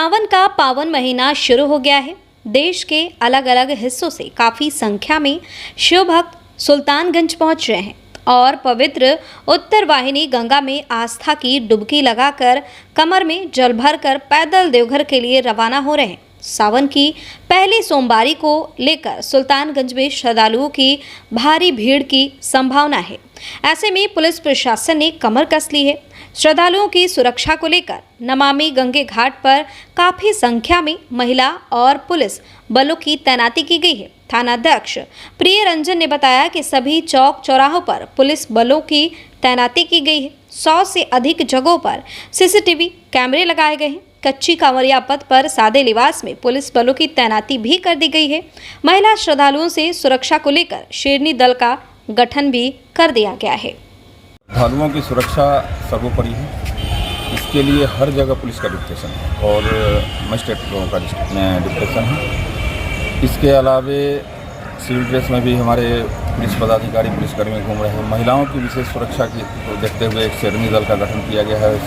सावन का पावन महीना शुरू हो गया है। देश के अलग अलग हिस्सों से काफ़ी संख्या में शिव भक्त सुल्तानगंज पहुंच रहे हैं और पवित्र उत्तर वाहिनी गंगा में आस्था की डुबकी लगाकर कमर में जल भरकर पैदल देवघर के लिए रवाना हो रहे हैं। सावन की पहली सोमवारी को लेकर सुल्तानगंज में श्रद्धालुओं की भारी भीड़ की संभावना है। ऐसे में पुलिस प्रशासन ने कमर कस ली है। श्रद्धालुओं की सुरक्षा को लेकर नमामि गंगे घाट पर काफी संख्या में महिला और पुलिस बलों की तैनाती की गई है। थानाध्यक्ष प्रिय रंजन ने बताया कि सभी चौक चौराहों पर पुलिस बलों की तैनाती की गई है। 100 से अधिक जगहों पर सीसीटीवी कैमरे लगाए गए हैं। कच्ची कांवरिया पथ पर सादे लिबास में पुलिस बलों की तैनाती भी कर दी गई है। महिला श्रद्धालुओं से सुरक्षा को लेकर शेरनी दल का गठन भी कर दिया गया है। श्रद्धालुओं की सुरक्षा सर्वोपरि है। इसके लिए हर जगह पुलिस का डिप्टेशन है और मजिस्ट्रेटों का डिप्टेशन है। इसके अलावे सिविल ड्रेस में भी हमारे पुलिस पदाधिकारी पुलिसकर्मी घूम रहे हैं। महिलाओं की विशेष सुरक्षा को देखते हुए एक शेरनी दल का गठन किया गया है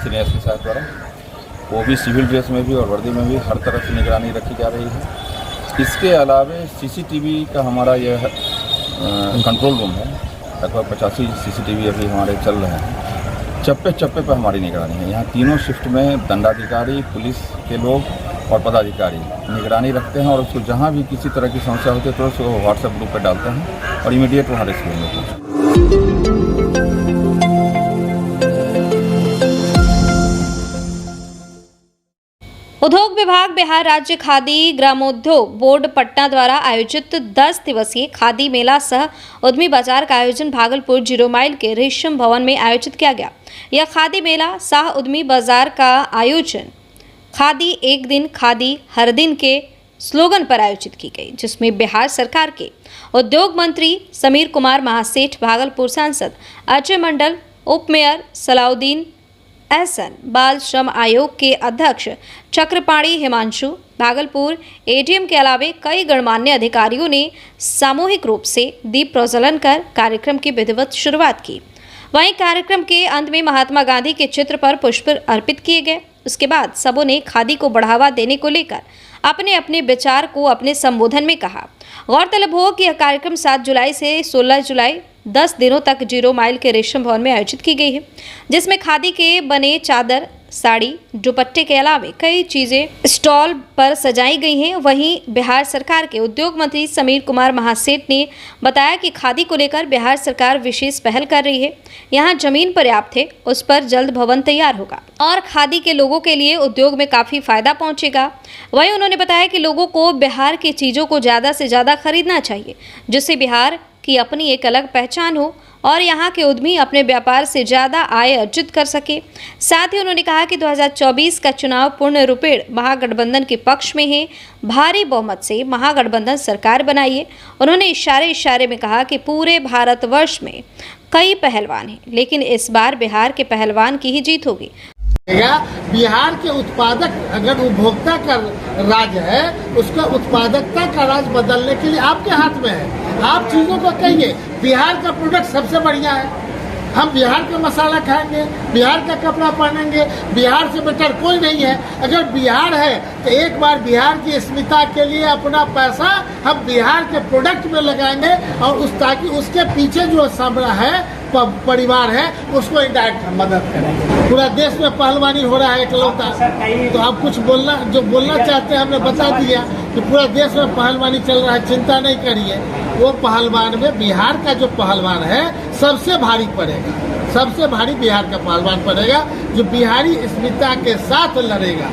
सीनियर एसपी साहब द्वारा। वो भी सिविल ड्रेस में भी और वर्दी में भी हर तरफ से निगरानी रखी जा रही है। इसके अलावे सीसीटीवी का हमारा यह कंट्रोल रूम है। लगभग 85 सीसीटीवी अभी हमारे चल रहे हैं। चप्पे चप्पे पर हमारी निगरानी है। यहाँ तीनों शिफ्ट में दंडाधिकारी, पुलिस के लोग और पदाधिकारी निगरानी रखते हैं और उसको जहाँ भी किसी तरह की समस्या होती है तो उसको व्हाट्सएप ग्रुप पर डालते हैं और इमीडिएट वहाँ रेस्क्यू होते हैं। उद्योग विभाग बिहार राज्य खादी ग्रामोद्योग बोर्ड पटना द्वारा आयोजित 10 दिवसीय खादी मेला सह उद्यमी बाजार का आयोजन भागलपुर 0 माइल के रेशम भवन में आयोजित किया गया। यह खादी मेला सह उद्यमी बाजार का आयोजन खादी एक दिन खादी हर दिन के स्लोगन पर आयोजित की गई, जिसमें बिहार सरकार के उद्योग मंत्री समीर कुमार महासेठ, भागलपुर सांसद अजय मंडल, उप मेयर सलाउद्दीन एहसन, बाल श्रम आयोग के अध्यक्ष चक्रपाणी हिमांशु, भागलपुर एडीएम के अलावे कई गणमान्य अधिकारियों ने सामूहिक रूप से दीप प्रज्वलन कर कार्यक्रम की विधिवत शुरुआत की। वहीं कार्यक्रम के अंत में महात्मा गांधी के चित्र पर पुष्प अर्पित किए गए। उसके बाद सबों ने खादी को बढ़ावा देने को लेकर अपने अपने विचार को अपने संबोधन में कहा। गौरतलब हो कि यह कार्यक्रम 7 जुलाई से 16 जुलाई 10 दिनों तक 0 माइल के रेशम भवन में आयोजित की गई है, जिसमें खादी के बने चादर, साड़ी, दुपट्टे के अलावे कई चीजें स्टॉल पर सजाई गई हैं। वहीं बिहार सरकार के उद्योग मंत्री समीर कुमार महासेठ ने बताया कि खादी को लेकर बिहार सरकार विशेष पहल कर रही है। यहां जमीन पर्याप्त है, उस पर जल्द भवन तैयार होगा और खादी के लोगों के लिए उद्योग में काफी फायदा पहुंचेगा। वहीं उन्होंने बताया कि लोगों को बिहार की चीजों को ज्यादा से ज्यादा खरीदना चाहिए, जिससे बिहार की अपनी एक अलग पहचान हो और यहाँ के उद्यमी अपने व्यापार से ज़्यादा आय अर्जित कर सके। साथ ही उन्होंने कहा कि 2024 का चुनाव पूर्ण रूपेण महागठबंधन के पक्ष में है। भारी बहुमत से महागठबंधन सरकार बनाइए। उन्होंने इशारे में कहा कि पूरे भारतवर्ष में कई पहलवान हैं, लेकिन इस बार बिहार के पहलवान की ही जीत होगी। बिहार के उत्पादक अगर उपभोक्ता का राज है, उसका उत्पादकता का राज बदलने के लिए आपके हाथ में है। आप चीजों को कहिए बिहार का प्रोडक्ट सबसे बढ़िया है। हम बिहार का मसाला खाएंगे, बिहार का कपड़ा पहनेंगे, बिहार से बेटर कोई नहीं है। अगर बिहार है तो एक बार बिहार की अस्मिता के लिए अपना पैसा हम बिहार के प्रोडक्ट में लगाएंगे और ताकि उसके पीछे जो सामना है परिवार है उसको इंडायरेक्ट मदद करेंगे। पूरा देश में पहलवानी हो रहा है इकलौता। तो आप कुछ बोलना चाहते हैं, हमने बता दिया कि पूरा देश में पहलवानी चल रहा है, चिंता नहीं करिए। वो पहलवान में बिहार का जो पहलवान है सबसे भारी पड़ेगा, सबसे भारी बिहार का पहलवान पड़ेगा, जो बिहारी अस्मिता के साथ लड़ेगा।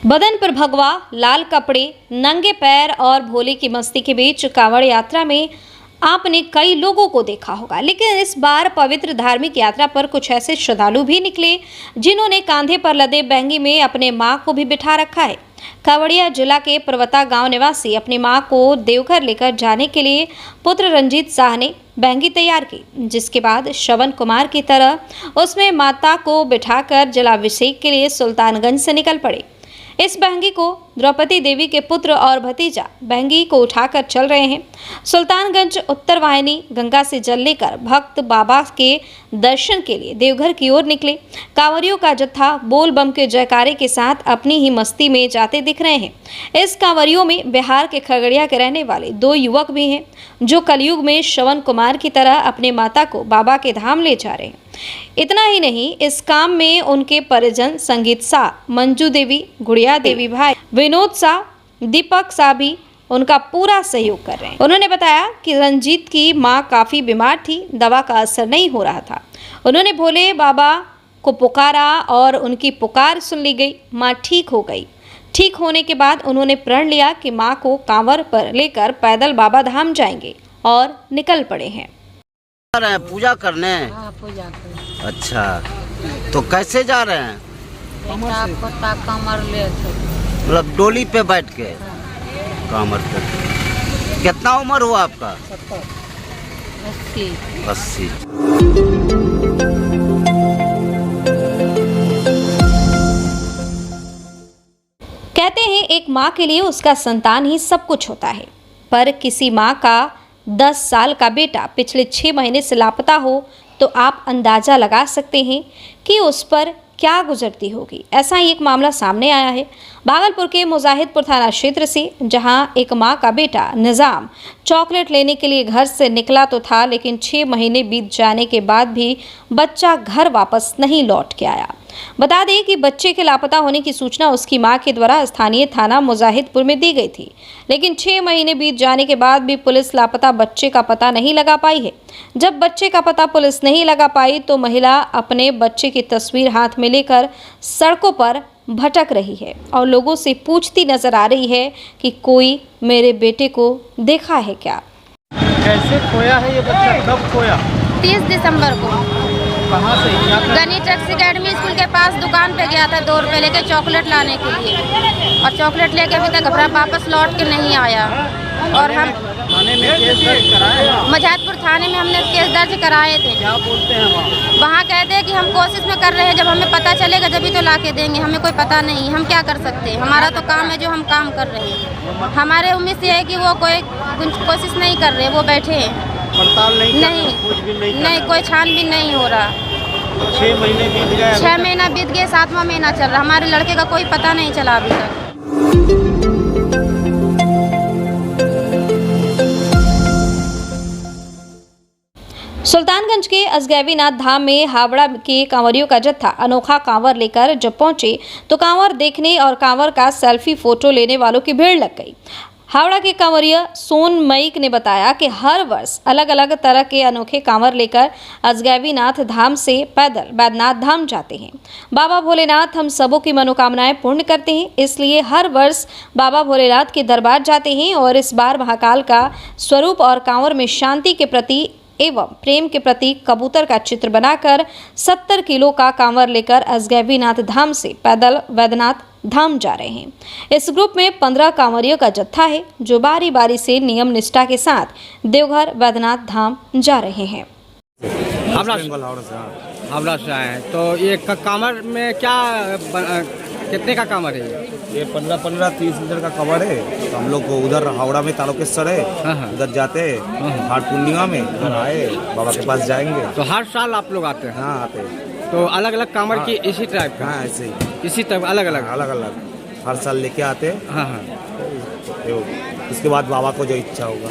बदन पर भगवा, लाल कपड़े, नंगे पैर और भोले की मस्ती के बीच कांवड़ यात्रा में आपने कई लोगों को देखा होगा, लेकिन इस बार पवित्र धार्मिक यात्रा पर कुछ ऐसे श्रद्धालु भी निकले जिन्होंने कांधे पर लदे बैंगी में अपने मां को भी बिठा रखा है। कांवड़िया जिला के पर्वता गांव निवासी अपनी मां को देवघर लेकर जाने के लिए पुत्र रंजीत शाह ने बैंगी तैयार की, जिसके बाद श्रवण कुमार की तरह उसमें माता को बिठाकर जलाभिषेक के लिए सुल्तानगंज से निकल पड़े। इस बहंगी को द्रौपदी देवी के पुत्र और भतीजा बहंगी को उठाकर चल रहे हैं। सुल्तानगंज उत्तर वाहिनी गंगा से जल लेकर भक्त बाबा के दर्शन के लिए देवघर की ओर निकले। कांवरियों का जत्था बोल बम के जयकारे के साथ अपनी ही मस्ती में जाते दिख रहे हैं। इस कांवरियों में बिहार के खगड़िया के रहने वाले 2 युवक भी हैं, जो कलयुग में श्रवण कुमार की तरह अपने माता को बाबा के धाम ले जा रहे हैं। इतना ही नहीं, इस काम में उनके परिजन संगीत शाह, मंजू देवी, गुड़िया देवी भाई, विनोद शाह, दीपक शाह भी उनका पूरा सहयोग कर रहे हैं। उन्होंने बताया कि रंजीत की मां काफी बीमार थी, दवा का असर नहीं हो रहा था। उन्होंने भोले बाबा को पुकारा और उनकी पुकार सुन ली गई। मां ठीक हो गई। ठीक होने के बाद उन्होंने प्रण लिया कि मां को कांवर पर लेकर पैदल बाबा धाम जाएंगे और निकल पड़े हैं। जा रहे हैं पूजा करने? हाँ, पूजा करने। अच्छा, तो कैसे जा रहे हैं? पोता कमर ले थे। मतलब डोली पे बैठ के? कमर पे। कितना उम्र हुआ आपका? 80। कहते हैं एक माँ के लिए उसका संतान ही सब कुछ होता है, पर किसी माँ का 10 साल का बेटा पिछले 6 महीने से लापता हो तो आप अंदाज़ा लगा सकते हैं कि उस पर क्या गुजरती होगी। ऐसा ही एक मामला सामने आया है भागलपुर के मुजाहिदपुर थाना क्षेत्र से, जहां एक मां का बेटा निज़ाम चॉकलेट लेने के लिए घर से निकला तो था, लेकिन 6 महीने बीत जाने के बाद भी बच्चा घर वापस नहीं लौट के आया। बता दें कि बच्चे के लापता होने की सूचना उसकी मां के द्वारा स्थानीय थाना मुजाहिदपुर में दी गई थी, लेकिन 6 महीने बीत जाने के बाद भी पुलिस लापता बच्चे का पता नहीं लगा पाई है। जब बच्चे का पता पुलिस नहीं लगा पाई तो महिला अपने बच्चे की तस्वीर हाथ में लेकर सड़कों पर भटक रही है और लोगों से पूछती नजर आ रही है कि कोई मेरे बेटे को देखा है क्या। कैसे खोया है ये बच्चा? कब खोया? 30 दिसंबर को कहाँ से? क्या था? गनी टैक्सी अकेडमी स्कूल के पास दुकान पे गया था 2 रुपए लेके चॉकलेट लाने के लिए, और चॉकलेट लेके अभी तक घबरा वापस लौट के नहीं आया। और हम थाने में केस दर्ज कराए? मुजाहिदपुर थाने में हमने केस दर्ज कराए थे। क्या बोलते हैं वहाँ? वहाँ कहते हैं कि हम कोशिश में कर रहे हैं, जब हमें पता चलेगा जब तो ला के देंगे। हमें कोई पता नहीं, हम क्या कर सकते हैं, हमारा तो काम है जो हम काम कर रहे हैं। हमारे उम्मीद से है कि वो कोई कोशिश नहीं कर रहे, वो बैठे हैं। पड़ताल नहीं कर रहे, नहीं, खोजबीन नहीं कर नहीं, रहे। कोई छानबीन नहीं हो रहा। 6 महीने बीत गए। 6 महीना बीत गए, 7वां महीना चल रहा। हमारे लड़के का कोई पता नहीं चला अभी तक। सुल्तानगंज के अजगैबीनाथ धाम में हावड़ा के कांवरियों का जत्था अनोखा कांवर लेकर जब पहुंचे तो कांवर देखने और कांवर का सेल्फी फोटो लेने वालों की भीड़ लग गई। हावड़ा के कांवरिया सोन मईक ने बताया कि हर वर्ष अलग अलग तरह के अनोखे कांवर लेकर अजगैबीनाथ धाम से पैदल बैद्यनाथ धाम जाते हैं। बाबा भोलेनाथ हम सबों की मनोकामनाएं पूर्ण करते हैं, इसलिए हर वर्ष बाबा भोलेनाथ के दरबार जाते हैं और इस बार महाकाल का स्वरूप और कांवर में शांति के प्रति एवं प्रेम के प्रतीक कबूतर का चित्र बनाकर 70 किलो का कांवर लेकर अजगैबीनाथ धाम से पैदल बैद्यनाथ धाम जा रहे हैं। इस ग्रुप में 15 कांवरियों का जत्था है, जो बारी बारी से नियम निष्ठा के साथ देवघर बैद्यनाथ धाम जा रहे हैं। हावड़ा से आए हैं, तो ये कांवर में क्या कितने का कांवर है ये 15-15 30 लीटर का कवर है। तो हम लोग को उधर हावड़ा में तारकेश्वर है, उधर जाते हैं हाट पूर्णिमा में, उधर आए बाबा के पास जाएंगे। तो हर साल आप लोग आते हैं? हाँ आते हैं। तो अलग अलग कांवर की इसी टाइप का? हाँ ऐसे ही, इसी टाइप अलग अलग हर साल लेके आते हैं। हाँ। तो इसके बाद बाबा को जो इच्छा होगा।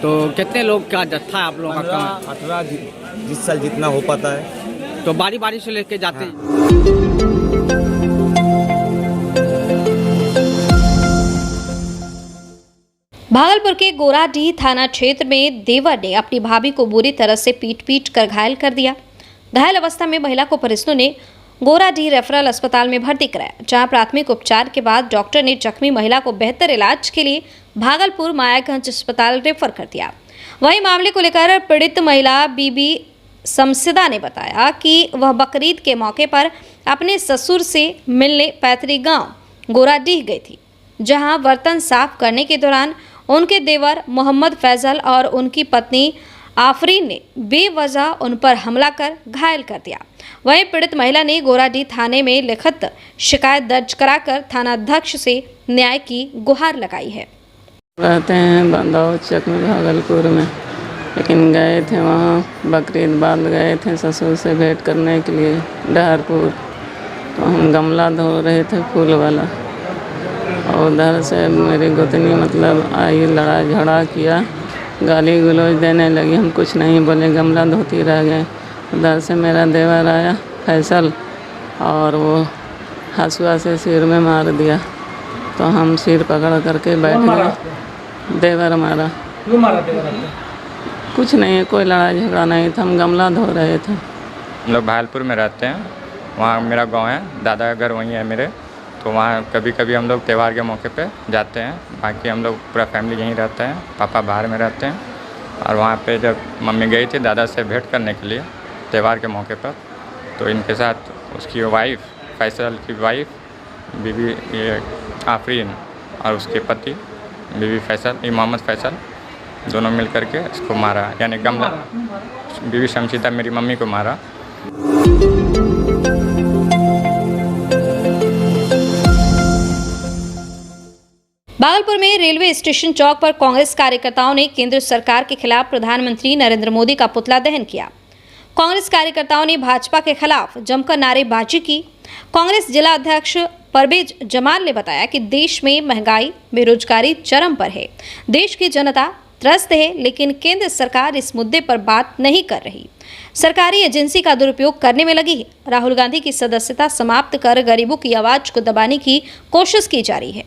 तो कितने लोग का जत्था है आप लोगों का? 18 जिस साल जितना हो पाता है। तो बारी बारी से लेके जाते हैं? भागलपुर के गोराडीह थाना क्षेत्र में देवर ने अपनी भाभी को बुरी तरह से पीट कर घायल कर दिया। घायल अवस्था में महिला को परिजनों ने गोराडीह रेफरल अस्पताल में भर्ती कराया, जहां प्राथमिक उपचार के बाद डॉक्टर ने जख्मी महिला को बेहतर इलाज के लिए भागलपुर मायागंज अस्पताल रेफर कर दिया। वहीं मामले को लेकर पीड़ित महिला बीबी शमसिदा ने बताया कि वह बकरीद के मौके पर अपने ससुर से मिलने पैतृक गांव गोराडीह गई थी, जहां बर्तन साफ करने के दौरान उनके देवर मोहम्मद फैजल और उनकी पत्नी आफरीन ने बेवजह उन पर हमला कर घायल कर दिया। वहीं पीड़ित महिला ने गोराडीह थाने में लिखित शिकायत दर्ज कराकर थानाध्यक्ष से न्याय की गुहार लगाई है। रहते हैं बंदाव चक में भागलपुर में, लेकिन गए थे वहाँ बकरीद बाद गए थे ससुर से भेंट करने के लिए डहरपुर। तो हम गमला धो रहे थे फूल वाला, और उधर से मेरी गोतनी मतलब आई, लड़ाई झगड़ा किया, गाली गलौज देने लगी। हम कुछ नहीं बोले, गमला धोती रह गए। उधर से मेरा देवर आया फैसल, और वो हंसुआ से सिर में मार दिया। तो हम सिर पकड़ करके बैठ गए। देवर मारा। क्यों मारा देवर? कुछ नहीं, कोई लड़ाई झगड़ा नहीं था, हम गमला धो रहे थे। हम लोग भागलपुर में रहते हैं, वहाँ मेरा गांव है, दादा का घर वहीं है मेरे। तो वहाँ कभी कभी हम लोग त्यौहार के मौके पे जाते हैं। बाकी हम लोग पूरा फैमिली यहीं रहते हैं, पापा बाहर में रहते हैं। और वहाँ पे जब मम्मी गई थी दादा से भेंट करने के लिए त्यौहार के मौके पर, तो इनके साथ उसकी वाइफ, फैसल की वाइफ बीबी ये आफरीन, और उसके पति बीबी फैसल, मोहम्मद फैसल, दोनों मिल करके इसको मारा। यानी गमला, बीबी शमशीदा मेरी मम्मी को मारा। भागलपुर में रेलवे स्टेशन चौक पर कांग्रेस कार्यकर्ताओं ने केंद्र सरकार के खिलाफ प्रधानमंत्री नरेंद्र मोदी का पुतला दहन किया। कांग्रेस कार्यकर्ताओं ने भाजपा के खिलाफ जमकर नारेबाजी की। कांग्रेस जिला अध्यक्ष परवेज जमाल ने बताया कि देश में महंगाई, बेरोजगारी चरम पर है, देश की जनता त्रस्त है, लेकिन केंद्र सरकार इस मुद्दे पर बात नहीं कर रही, सरकारी एजेंसी का दुरुपयोग करने में लगी है। राहुल गांधी की सदस्यता समाप्त कर गरीबों की आवाज को दबाने की कोशिश की जा रही है।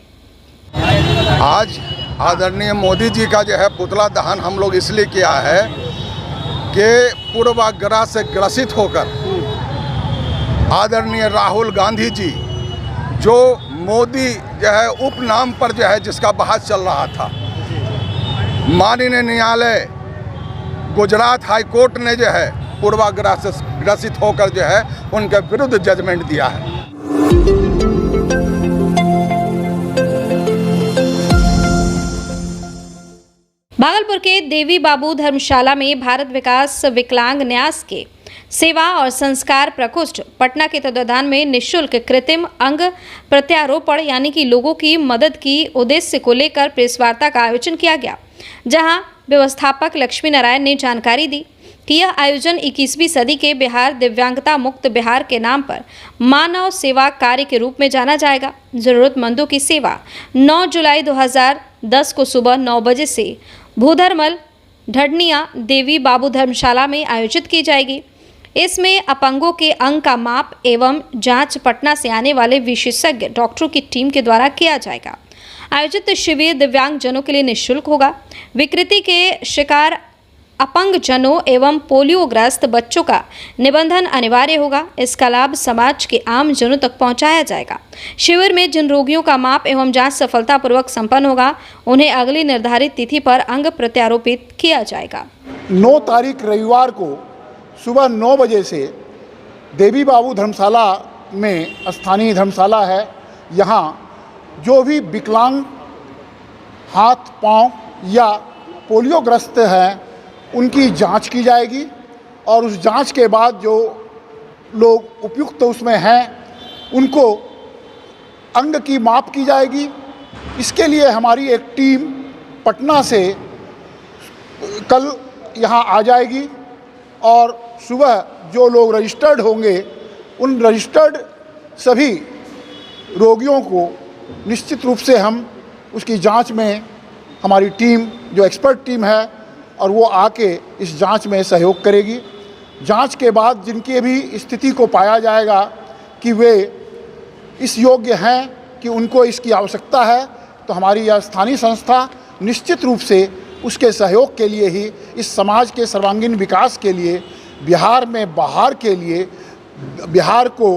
आज आदरणीय मोदी जी का जो है पुतला दहन हम लोग इसलिए किया है कि पूर्वाग्रह से ग्रसित होकर आदरणीय राहुल गांधी जी जो मोदी जो है उपनाम पर जो है जिसका बहस चल रहा था, माननीय न्यायालय गुजरात हाई कोर्ट ने जो है पूर्वाग्रह से ग्रसित होकर जो है उनके विरुद्ध जजमेंट दिया है। भागलपुर के देवी बाबू धर्मशाला में भारत विकास विकलांग न्यास के सेवा और संस्कार प्रकोष्ठ पटना के तत्वाधान में निःशुल्क कृत्रिम अंग प्रत्यारोपण यानी कि लोगों की मदद की उद्देश्य को लेकर प्रेस वार्ता का आयोजन किया गया, जहां व्यवस्थापक लक्ष्मी नारायण ने जानकारी दी कि यह आयोजन 21वीं सदी के बिहार दिव्यांगता मुक्त बिहार के नाम पर मानव सेवा कार्य के रूप में जाना जाएगा। जरूरतमंदों की सेवा 9 जुलाई 2010 को सुबह 9 बजे से भूधरमल ढडनिया देवी बाबू धर्मशाला में आयोजित की जाएगी। इसमें अपंगों के अंग का माप एवं जांच पटना से आने वाले विशेषज्ञ डॉक्टरों की टीम के द्वारा किया जाएगा। आयोजित शिविर दिव्यांग जनों के लिए निःशुल्क होगा। विकृति के शिकार अपंग जनों एवं पोलियोग्रस्त बच्चों का निबंधन अनिवार्य होगा। इसका लाभ समाज के आम जनों तक पहुंचाया जाएगा। शिविर में जिन रोगियों का माप एवं जांच सफलतापूर्वक संपन्न होगा, उन्हें अगली निर्धारित तिथि पर अंग प्रत्यारोपित किया जाएगा। 9 तारीख रविवार को सुबह 9 बजे से देवी बाबू धर्मशाला में स्थानीय धर्मशाला है, यहाँ जो भी विकलांग हाथ पांव या पोलियोग्रस्त हैं उनकी जांच की जाएगी और उस जांच के बाद जो लोग उपयुक्त उसमें हैं उनको अंग की माप की जाएगी। इसके लिए हमारी एक टीम पटना से कल यहाँ आ जाएगी और सुबह जो लोग रजिस्टर्ड होंगे उन रजिस्टर्ड सभी रोगियों को निश्चित रूप से हम उसकी जांच में हमारी टीम जो एक्सपर्ट टीम है और वो आके इस जांच में सहयोग करेगी। जांच के बाद जिनकी भी स्थिति को पाया जाएगा कि वे इस योग्य हैं कि उनको इसकी आवश्यकता है, तो हमारी यह स्थानीय संस्था निश्चित रूप से उसके सहयोग के लिए ही इस समाज के सर्वांगीण विकास के लिए बिहार में बाहर के लिए बिहार को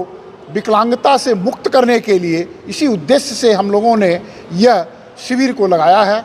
विकलांगता से मुक्त करने के लिए इसी उद्देश्य से हम लोगों ने यह शिविर को लगाया है।